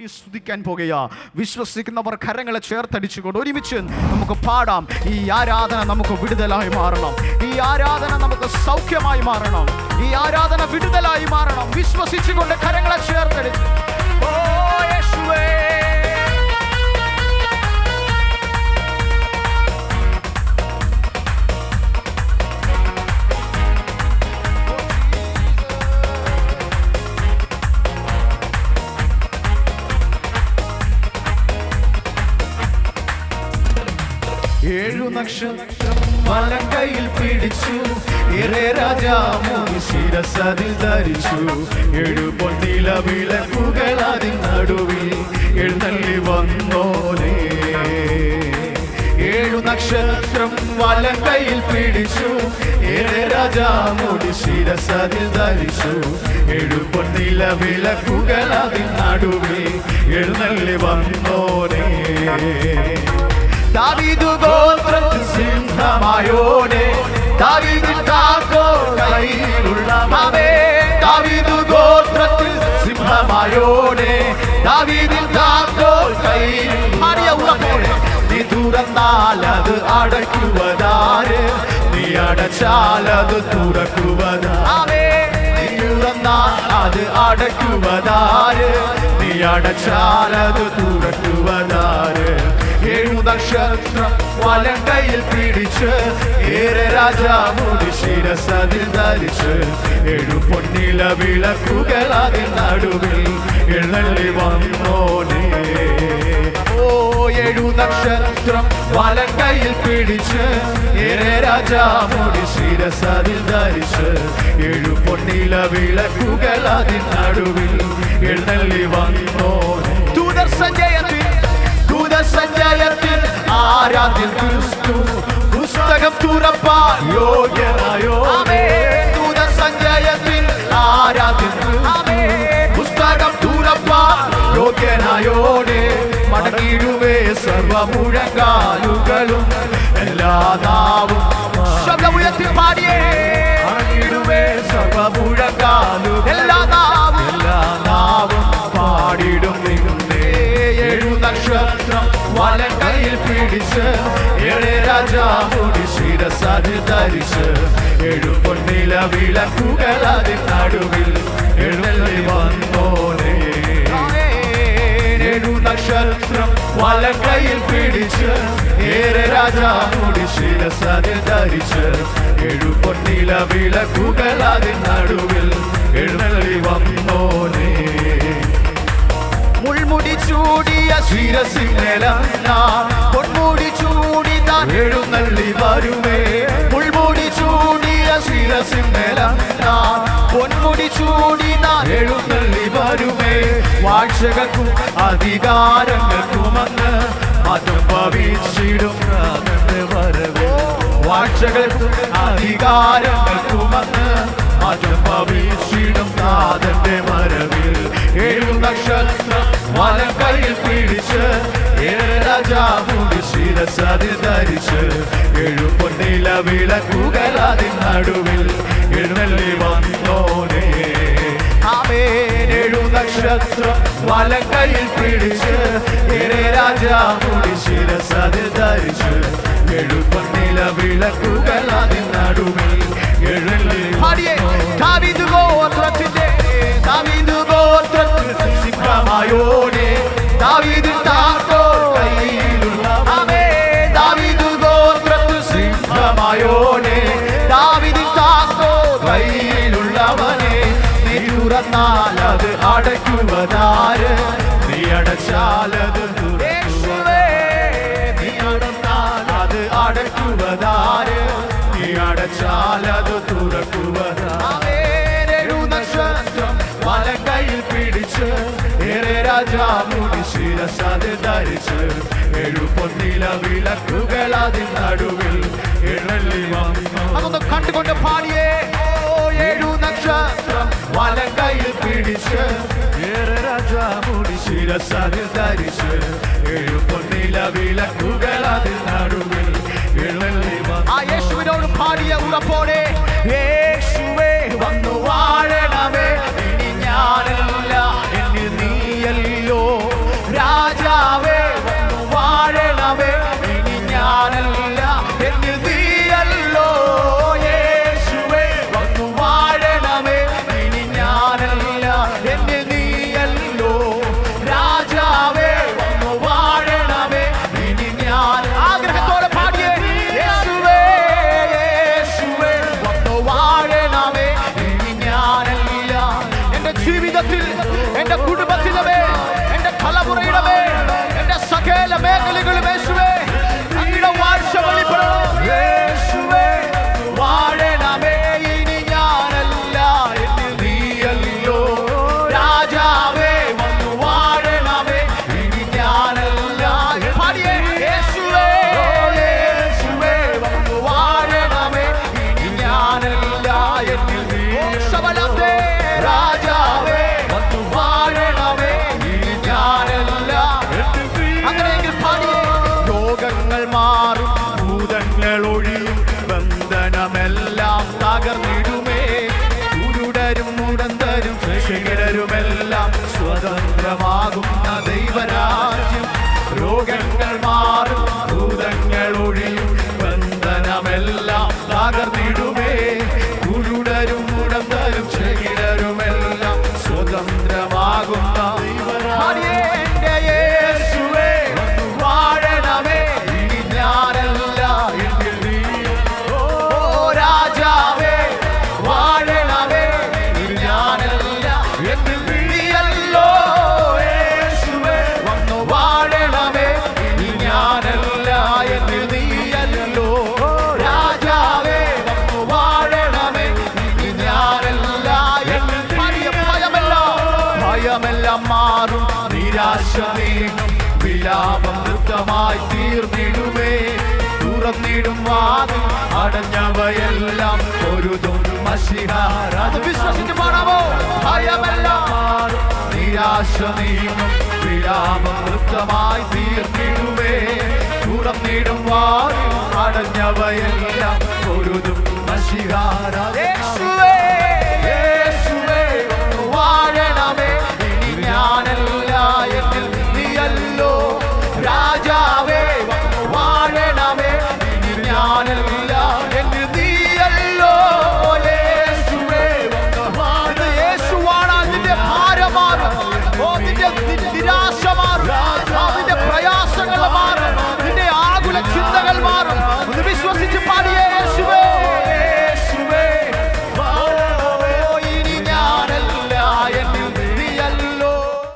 സ്തുതിക്കാൻ പോകുകയാ. വിശ്വസിക്കുന്നവർ കരങ്ങളെ ചേർത്തടിച്ചുകൊണ്ട് ഒരുമിച്ച് നമുക്ക് പാടാം. ഈ ആരാധന നമുക്ക് വിടുതലായി മാറണം. ഈ ആരാധന നമുക്ക് സൗഖ്യമായി മാറണം. ഈ ആരാധന വിടുതലായി മാറണം. വിശ്വസിച്ചുകൊണ്ട് കരങ്ങളെ ചേർത്തടിച്ച് ഓ യേശുവേ ഏഴു നക്ഷത്രം വലങ്കയിൽ പിടിച്ചു ശിരസതിൽ ധരിച്ചു. ഏഴു പൊന്നില വിളക്കുകൾ അതിൻ നടുവിൽ എഴുന്നള്ളി വന്നോനെ. ഏഴു നക്ഷത്രം വലങ്കയിൽ പിടിച്ചു രാജാമുടി ശിരസതിൽ ധരിച്ചു. ഏഴു പൊന്നില വിളക്കുകൾ അതിൻ നടുവിൽ എഴുന്നള്ളി വന്നോനെ. ദാവീദ് ഗോത്രത്തിൽ സിംഹമായോനെ ദാവീദിൻ താക്കോൽ കയ്യിലുള്ളവനെ. ദാവീദ് ഗോത്രത്തിൽ സിംഹമായോനെ ദാവീദിൻ താക്കോൽ കയ്യിലുള്ളവനെ. നീ തുറന്നാൽ അത് അടയ്ക്കുവതാര്? നീ അടച്ചാൽ അത് തുറക്കുവതാര്? നീ തുറന്നാൽ അത് അടയ്ക്കുവതാര്? നീ അടച്ചാൽ അത് തുറക്കുവതാര്? ഏഴു നക്ഷത്രം വലങ്കയിൽ പിടിച്ച് രാജാമുടി ശിരസതിൽ ധരിച്ച്. ഏഴു പൊന്നില വിളക്കുകൾ അതിൻ നടുവിൽ എഴുന്നള്ളി വന്നോനെ. ഓ ഏഴു നക്ഷത്രം വലങ്കയിൽ പിടിച്ച് രാജാമുടി ശിരസതിൽ ധരിച്ച്. ഏഴു പൊന്നില വിളക്കുകൾ അതിൻ നടുവിൽ എഴുന്നള്ളി വന്നോനെ. സഞ്ചയത്തിൽ ആരാധ്യൻ ക്രിസ്തു പുസ്തകം തുറപ്പാൻ യോഗ്യനായോ. സഞ്ചയത്തിൽ ആരാധ്യൻ പുസ്തകം തുറപ്പാൻ യോഗ്യനായോടെ. മടങ്ങിടുവേ സർവമുഴങ്കാലുകളും എല്ലാ നാവും ശബ്ദമുയർത്തി പാടിയേ. മടങ്ങിടുവേ സർവമുഴങ്കാലുകളും എല്ലാ നാവും പാടിടും. ഏഴു നക്ഷത്രം വലങ്കയിൽ പിടിച്ച് രാജാമുടി ശിരസതിൽ ധരിച്ച്. ഏഴു പൊന്നില വിളക്കുകൾ അതിൻ നടുവിൽ എഴുന്നള്ളി വന്നോനെ. ഏഴു നക്ഷത്രം വലങ്കയിൽ പിടിച്ച് രാജാമുടി ശിരസതിൽ ധരിച്ച്. ഏഴു പൊന്നില വിളക്കുകൾ അതിൻ നടുവിൽ എഴുന്നള്ളി വന്നോനെ. മുൾമുടി ചൂടിയ ശിരസിനെല്ലാം പൊന്മുടി ചൂടി താൻ എഴുന്നള്ളി വരുമേ. മുൾമുടി ചൂടിയ ശിരസിനെല്ലാം പൊന്മുടി ചൂടി താൻ എഴുന്നള്ളി വരുമേ. വാഴ്ചകൾക്കും അധികാരങ്ങൾക്കുമന്ന് മാറ്റം ഭവിച്ചിടും വരവേ. വാഴ്ചകൾക്കും അധികാരങ്ങൾക്കുമന്ന് മാറ്റം ഭവിച്ചിടും നാഥന്റെ വരവിൽ. ഏഴു നക്ഷത്രം വലങ്കയിൽ പിടിച്ച് രാജാമുടി ശിരസതിൽ ധരിച്ച്. ഏഴു പൊന്നില വിളക്കുകൾ അതിൻ നടുവിൽ എഴുന്നള്ളി വന്നോനെ. ഏഴു നക്ഷത്രം വലങ്കയിൽ പിടിച്ച് രാജാമുടി ശിരസതിൽ ധരിച്ച്. ഏഴു പൊന്നില വിളക്കുകൾ അതിൻ നടുവിൽ എഴുന്നള്ളി ദാവീദ് ഗോത്രത്തിന്റെ സിംഹമായോനെ ദാവീദിൻ താക്കോൽ കയ്യിലുള്ളവനെ. ദാവീദ് ഗോത്രത്തിൽ സിംഹമായോനെ ദാവീദിൻ താക്കോൽ കയ്യിലുള്ളവനെ. നീ തുറന്നാൽ അത് അടയ്ക്കുവതാര്? നീ അടച്ചാൽ അത് തുറക്കുവതാര്? നീ അടച്ചാൽ അത് അടയ്ക്കുവതാര്? നീ അടച്ചാൽ അത് തുറക്കുവതാര്? വലങ്കയിൽ പിടിച്ച് രാജാമുടി ശിരസതിൽ ധരിച്ച്. ഏഴു പൊന്നില വിളക്കുകൾ അതിൻ നടുവിൽ എഴുന്നള്ളി വന്നു. അതൊന്ന് കണ്ടുകൊണ്ട് പാടിയേ. ഏഴു നക്ഷത്രം വലങ്കയിൽ പിടിച്ച് രാജാമുടി ശിരസതിൽ ധരിച്ച്. ഏഴു പൊന്നില വിളക്കുകൾ അതിൻ നടുവിൽ എഴുന്നള്ളി വന്നു. ആ യേശുവിനോട് പാടിയ ഉറപ്പോടെ യേശുവേ വന്നു വാഴണമേ. ഞാനല്ല എന്നിൽ നീയല്ലോ മേഖലകളും യേശുവേ അങ്ങയുടെ വാഴ്ച വെളിപ്പെടണം. യേശുവേ വാഴണമേ, ഇനി ഞാനല്ല എന്നിൽ നീയല്ലോ. രാജാവേ വന്നു വാഴണമേ, ഇനി ഞാനല്ല. പാടിയേ യേശുവേ, യേശുവേ വന്നു വാഴണമേ, ഇനി ഞാനല്ല എന്നിൽ നീ. രാജാവേ വന്നു വാഴണമേ, ഇനി ഞാനല്ല. അങ്ങനെയെങ്കിൽ പാടിയേ. രോഗങ്ങൾ മാറും, ഭൂതങ്ങൾ ഒഴിയും, ബന്ധനമെല്ലാം തകർന്നിടുമേ. കുരുടരും മുടന്തരും ശിഖരരുമെല്ലാം സ്വതന്ത്രമാകുന്ന ദൈവരാജ്യം. രോഗങ്ങൾ മാറും, ഭൂതങ്ങൾ ഒഴിയും, ബന്ധനമെല്ലാം തകർന്നിടുമേ. കുരുടരും മുടന്തരും ശിഖരരുമെല്ലാം സ്വതന്ത്രമാകുന്ന ദൈവരാജ്യം. എന്റെ യേശുവേ വന്നു വാഴണമേ, ഇനി ഞാനല്ല എന്നിൽ നീ. ഓ രാജാവേ വാഴണമേ, ഇനി ഞാനല്ല എന്നിൽ നീയല്ലോ. യേശുവേ വന്നു വാഴണമേ, ഇനി ഞാനല്ല എന്നിൽ നീയല്ലോ. രാജാവേ വന്നു വാഴണമേ, ഇനി ഞാനല്ല എന്നിൽ നീ. ഭയമെല്ലാം മാറും, നിരാശ നീങ്ങും, വിലാപം നൃത്തമായി തീർന്നിടുമേ. തുറന്നിടും വാതിൽ, അടഞ്ഞവയെല്ലാം പൊരുതും മശിഹ. അത് വിശ്വസിച്ച് പാടാമോ? ഭയമെല്ലാം മാറും, നിരാശ നീങ്ങും, വിലാപം നൃത്തമായി തീർന്നിടുമേ. തുറന്നിടും വാതിൽ, അടഞ്ഞവയെല്ലാം പൊരുതും മശിഹ. യേശുവേ